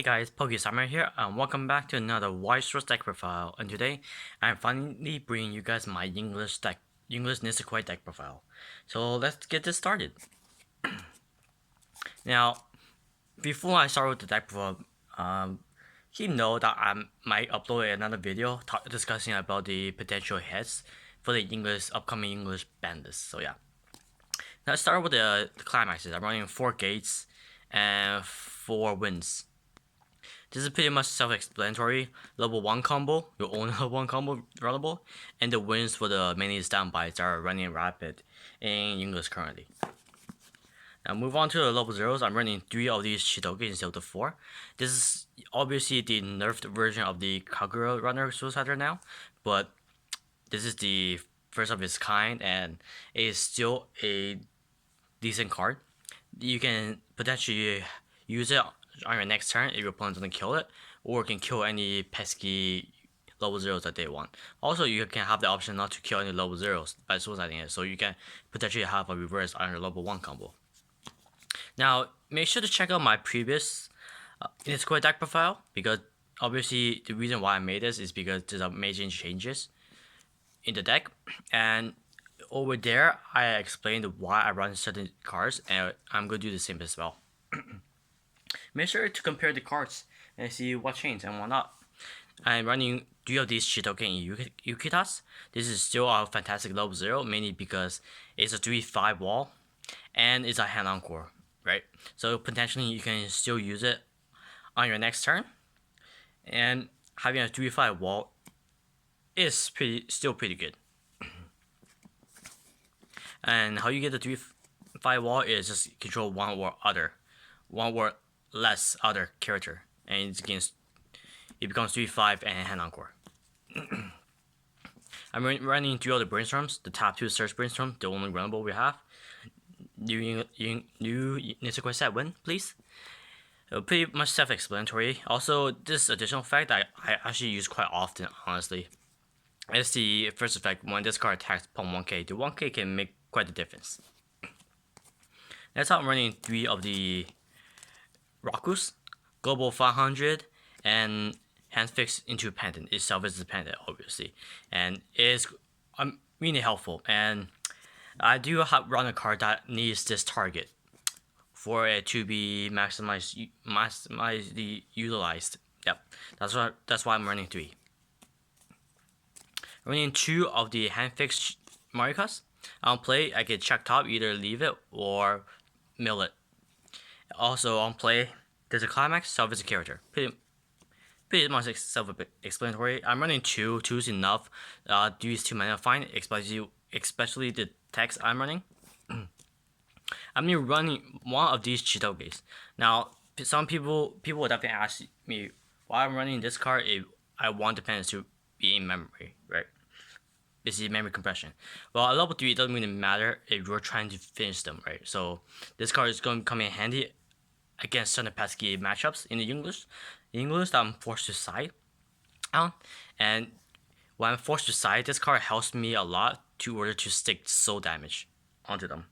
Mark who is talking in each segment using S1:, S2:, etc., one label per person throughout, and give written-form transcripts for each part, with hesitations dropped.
S1: Hey guys, Summer here, and welcome back to another White Source deck profile. And today, I'm finally bringing you guys my English Nisekoi deck profile. So let's get this started. Now, before I start with the deck profile, you know that I might upload another video discussing about the potential hits for the upcoming English ban list. So yeah, let's start with the climaxes. I'm running 4 gates and 4 wins. This is pretty much self-explanatory. Level 1 combo, your own level 1 combo runnable, and the wins for the many standbys that are running rapid in English currently. Now move on to the level 0s. I'm running 3 of these Shitoge instead of the 4. This is obviously the nerfed version of the Kagura runner Suicider now, but this is the first of its kind and it is still a decent card. You can potentially use it on your next turn if your opponent doesn't kill it, or can kill any pesky level 0s that they want. Also, you can have the option not to kill any level 0s by suiciding it, so you can potentially have a reverse on your level 1 combo. Now, make sure to check out my previous Nisekoi deck profile, because obviously the reason why I made this is because there's major changes in the deck, and over there I explained why I run certain cards, and I'm going to do the same as well. Make sure to compare the cards and see what changed and what not. I'm running 3 of these Shitoken and Yukitas. This is still a fantastic level 0, mainly because it's a 3-5 wall and it's a hand-on core, right? So potentially you can still use it on your next turn, and having a 3-5 wall is still pretty good. And how you get the 3-5 wall is just control one or less other character, and it becomes 3-5 and hand on core. I'm running 3 other brainstorms. The top 2 search brainstorm, the only runnable we have. New Nisekoi set win, please. Pretty much self-explanatory. Also, this additional effect I actually use quite often, honestly. It's the first effect. When this card attacks upon 1k, the 1k can make quite a difference. That's how I'm running 3 of the Rakus, Global 500, and Hand Fixed into Pendant. Itself is the pendant, obviously, and it is really helpful. And I do run a card that needs this target for it to be maximized utilized. Yep, that's why I'm running 3. I'm running 2 of the Hand Fixed Marikas. On play, I can check top, either leave it or mill it. Also on play, there's a climax, self is a character. Pretty much self-explanatory. I'm running 2. 2 is enough. These 2 mana fine, especially the text I'm running. I'm running 1 of these Chitoges. Now, some people will definitely ask me why I'm running this card if I want dependence to be in memory, right? This is memory compression. Well, at level 3, it doesn't really matter if you're trying to finish them, right? So this card is going to come in handy against certain pesky matchups in the English that I'm forced to side on. And when I'm forced to side, this card helps me a lot in order to stick soul damage onto them.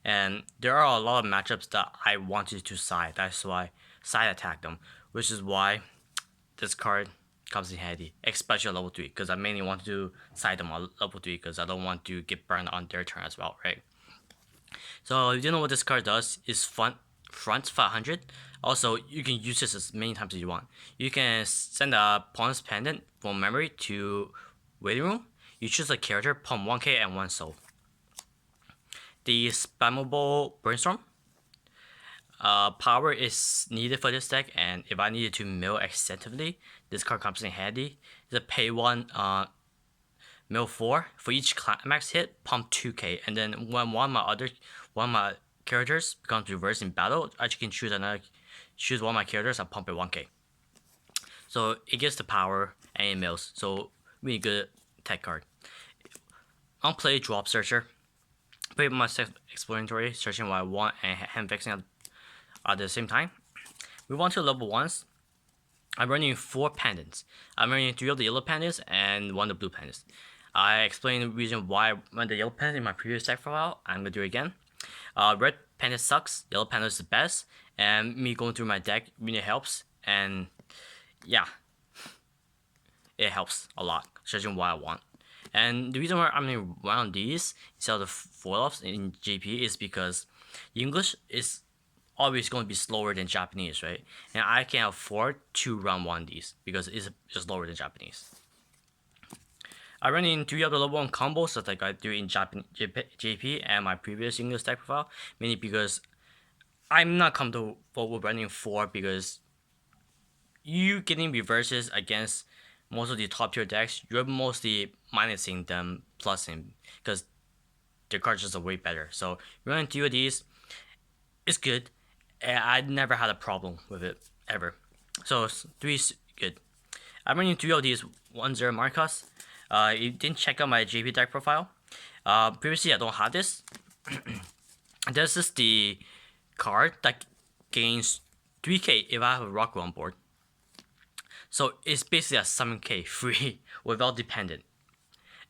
S1: And there are a lot of matchups that I wanted to side. That's why side attack them, which is why this card comes in handy, especially at level 3, because I mainly want to side them on level 3 because I don't want to get burned on their turn as well, right? So if you don't know what this card does, is front 500. Also, you can use this as many times as you want. You can send a Pawn's Pendant from memory to waiting room. You choose a character, pump 1k and 1 soul. The spammable brainstorm. Power is needed for this deck, and if I needed to mill extensively, this card comes in handy. It's a pay 1, mill 4. For each climax hit, pump 2k, and then when one of my characters becomes reversed in battle, I can choose one of my characters and pump it 1k. So it gets the power and it mills. So really good tech card. On play, drop searcher. Pretty much self-explanatory, searching what I want and hand fixing at the same time. Move on to level 1s. I'm running 4 pendants. I'm running 3 of the yellow pendants and 1 of the blue pendants. I explained the reason why I run the yellow pendant in my previous deck profile. I'm going to do it again. Red pendant sucks, yellow pendant is the best, and me going through my deck really helps and yeah, it helps a lot, searching what I want. And the reason why I'm gonna run on these instead of the foil-offs in GP is because English is always going to be slower than Japanese, right? And I can afford to run one of these because it's slower than Japanese. I run in 3 of the level 1 combos that like I do in JP and my previous English deck profile, mainly because I'm not comfortable with running 4 because you getting reverses against most of the top tier decks, you're mostly minusing them, plusing, because their cards just are way better. So running 2 of these is good, and I never had a problem with it, ever. So 3 is good. I'm running 3 of these 1-0 Marcos. You didn't check out my JP deck profile. Previously, I don't have this. This is the card that gains 3k if I have a Rock on board. So it's basically a 7k free without dependent.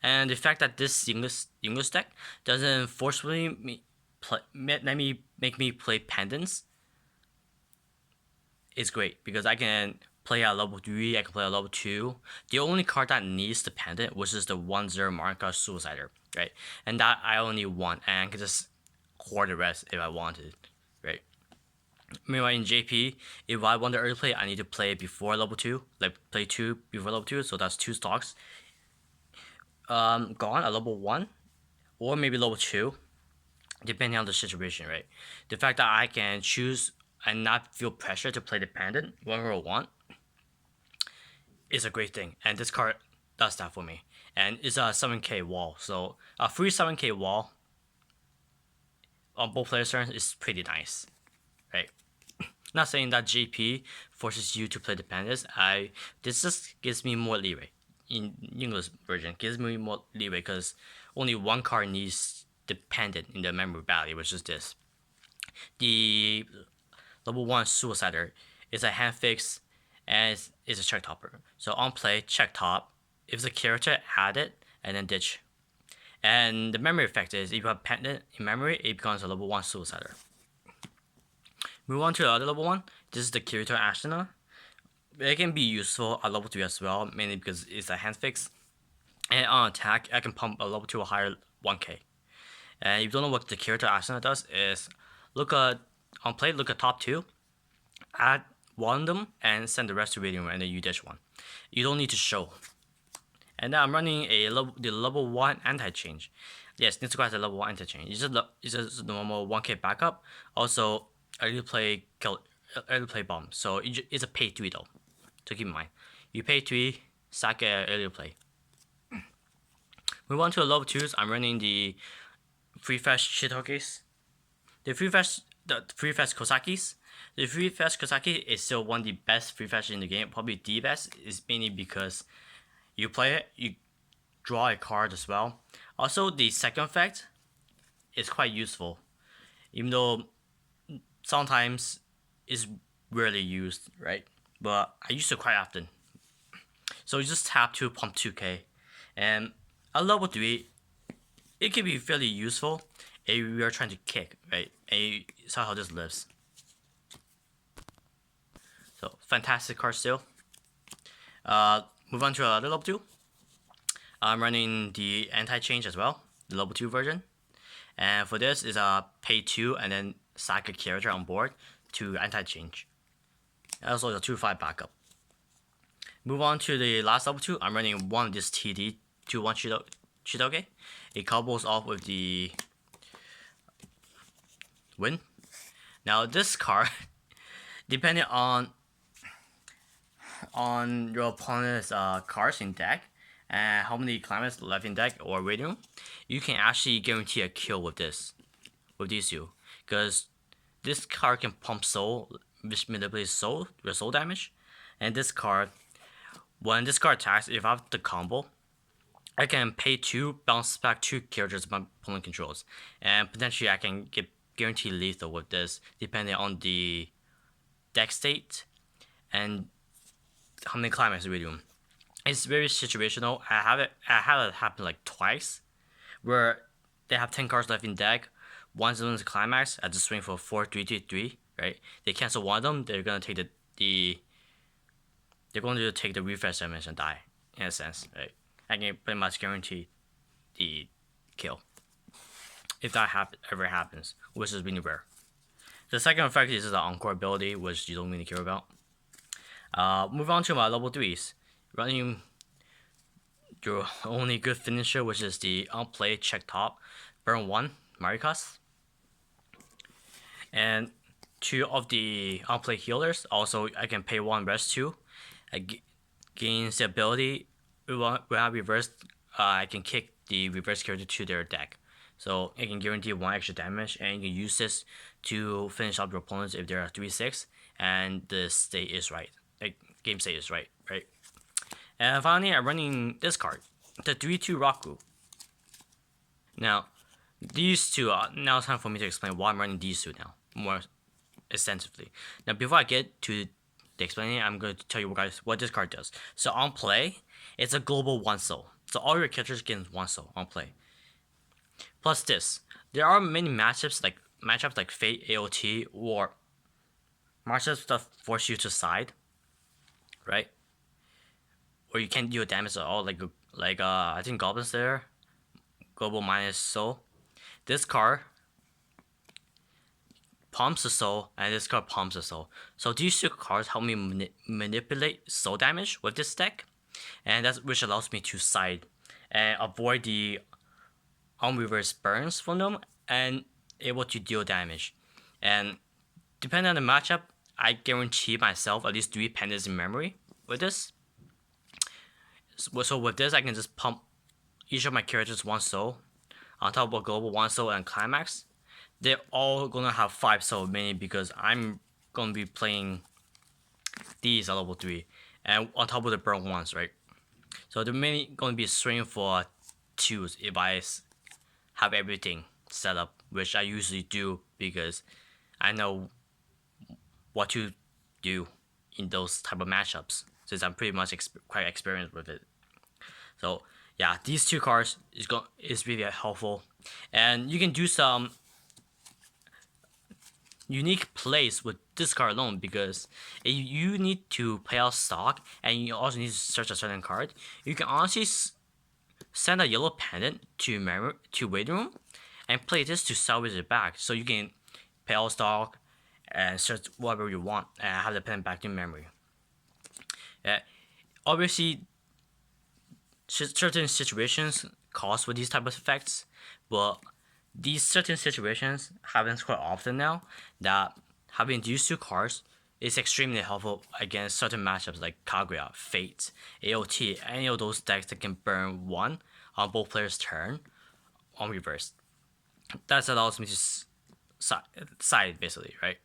S1: And the fact that this English deck doesn't forcefully make me play pendants is great because I can play at level 3, I can play at level 2. The only card that needs the pendant, which is the 1-0 Marka Suicider, right? And that I only want, and I can just hoard the rest if I wanted, right? Meanwhile, in JP, if I want the early play, I need to play before level 2, like play 2 before level 2, so that's 2 stocks. Gone at level 1, or maybe level 2, depending on the situation, right? The fact that I can choose and not feel pressure to play the pendant whenever I want is a great thing, and this card does that for me. And it's a 7k wall, so a free 7k wall on both players' turns is pretty nice, right? Not saying that JP forces you to play the pendants. This just gives me more leeway. In English version, gives me more leeway because only one card needs dependent in the memory value, which is this. The level 1 Suicider is a hand fix and it's a check topper. So on play, check top. If the character add it and then ditch. And the memory effect is if you have pendant in memory, it becomes a level 1 Suicider. Move on to the other level 1. This is the Kirito Ashina. It can be useful at level 3 as well, mainly because it's a hand fix. And on attack, I can pump a level 2 or higher 1k. And if you don't know what the Kirito Ashina does, is look at on play, look at top 2, add one of them, and send the rest to Radiant, and then you ditch one. You don't need to show. And then I'm running the level 1 anti-change. Yes, Nisekoi has a level 1 anti-change. It's just a normal 1k backup. Also, early play bomb. So it's a pay 3 though. So keep in mind. You pay 3, sack early play. Move on to the level 2s. I'm running the free fast Shitokis. The free fast Kosakis. The free fast Kosaki is still one of the best free fast in the game. Probably the best, is mainly because you play it, you draw a card as well. Also, the second effect is quite useful, even though sometimes it's rarely used, right? But I use it quite often. So you just tap to pump 2k, and at level 3, it can be fairly useful if you are trying to kick, right? And you saw how this lives. So fantastic card still. Move on to another level 2. I'm running the anti-change as well, the level 2 version. And for this is a pay 2 and then sack a character on board to anti-change. Also a 2-5 backup. Move on to the last level 2. I'm running one of this TD 2-1 Shitoge. It couples off with the win. Now this card, depending on your opponent's cards in deck and how many climates left in deck or radium, you can actually guarantee a kill with these two, because this card can pump soul, which manipulates soul with soul damage. And this card, when this card attacks, if I have the combo, I can pay 2, bounce back 2 characters my opponent controls, and potentially I can get guaranteed lethal with this, depending on the deck state and how many climax radium. It's very situational. I had it happen like twice, where they have 10 cards left in deck. One of them is a climax. I just swing for 4-3-3-3. Right? They cancel one of them. They're gonna take the they're going to take the refresh damage and die, in a sense, right? I can pretty much guarantee the kill if that ever happens, which is really rare. The second effect is the Encore ability, which you don't really care about. Move on to my level 3s. Running your only good finisher, which is the unplay check top, burn 1, Marikas. And 2 of the unplay healers, also I can pay 1 rest 2. Gains the ability, when I reverse, I can kick the reverse character to their deck. So it can guarantee 1 extra damage, and you can use this to finish up your opponents if they're 3-6 and the state is right. Like, game state is right? And finally, I'm running this card, the 3-2 Raku. Now, these two, now it's time for me to explain why I'm running these two now, more extensively. Now, before I get to the explaining, I'm going to tell you guys what this card does. So on play, it's a global 1 soul. So all your characters get 1 soul on play. Plus this, there are many matchups like Fate, AOT, or matchups that force you to side, right? Or you can't deal damage at all, like I think Goblin's there, global minus soul. This card pumps the soul, and this card pumps the soul. So these two cards help me manipulate soul damage with this deck, and that's which allows me to side and avoid the unreverse burns from them and able to deal damage. And depending on the matchup, I guarantee myself at least 3 pendants in memory with this. So with this, I can just pump each of my characters 1 soul on top of global 1 soul and climax. They're all gonna have 5 soul, mainly because I'm gonna be playing these at level 3 and on top of the burn 1s, right? So they're mainly gonna be swinging for 2s if I have everything set up, which I usually do because I know what to do in those type of matchups, since I'm pretty much quite experienced with it. So yeah, these 2 cards is really helpful, and you can do some unique plays with this card alone, because if you need to play out stock and you also need to search a certain card, you can honestly send a yellow pendant to waiting room and play this to salvage it back, so you can play out stock and search whatever you want and have the pendant back in memory. Obviously, certain situations calls for these type of effects, but these certain situations happens quite often now, that having these 2 cards is extremely helpful against certain matchups like Kaguya, Fate, AOT, any of those decks that can burn 1 on both players' turn on reverse. That allows me to side basically, right?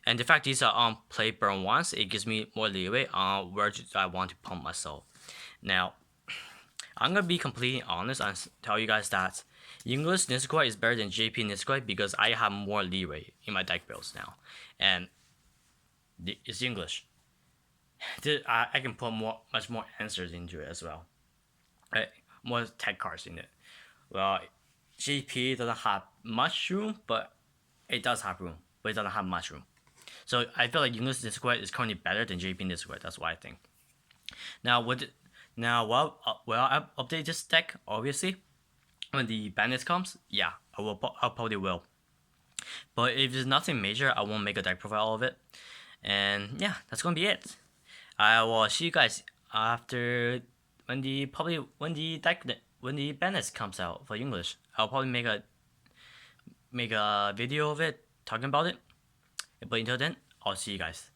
S1: And the fact these are on play burn 1s, it gives me more leeway on where I want to pump my soul. Now, I'm gonna be completely honest and tell you guys that English Nisekoi is better than JP Nisekoi because I have more leeway in my deck builds now, and it's English. I can put much more answers into it as well, right? More tech cards in it. Well, JP doesn't have much room, but it does have room, but it doesn't have much room. So I feel like English Nisekoi is currently better than JP Nisekoi. That's what I think. Now while I update this deck, obviously, when the bandits comes, yeah, I probably will. But if there's nothing major, I won't make a deck profile of it. And yeah, that's gonna be it. I will see you guys after when the bandits comes out for English. I'll probably make a video of it talking about it. But until then, I'll see you guys.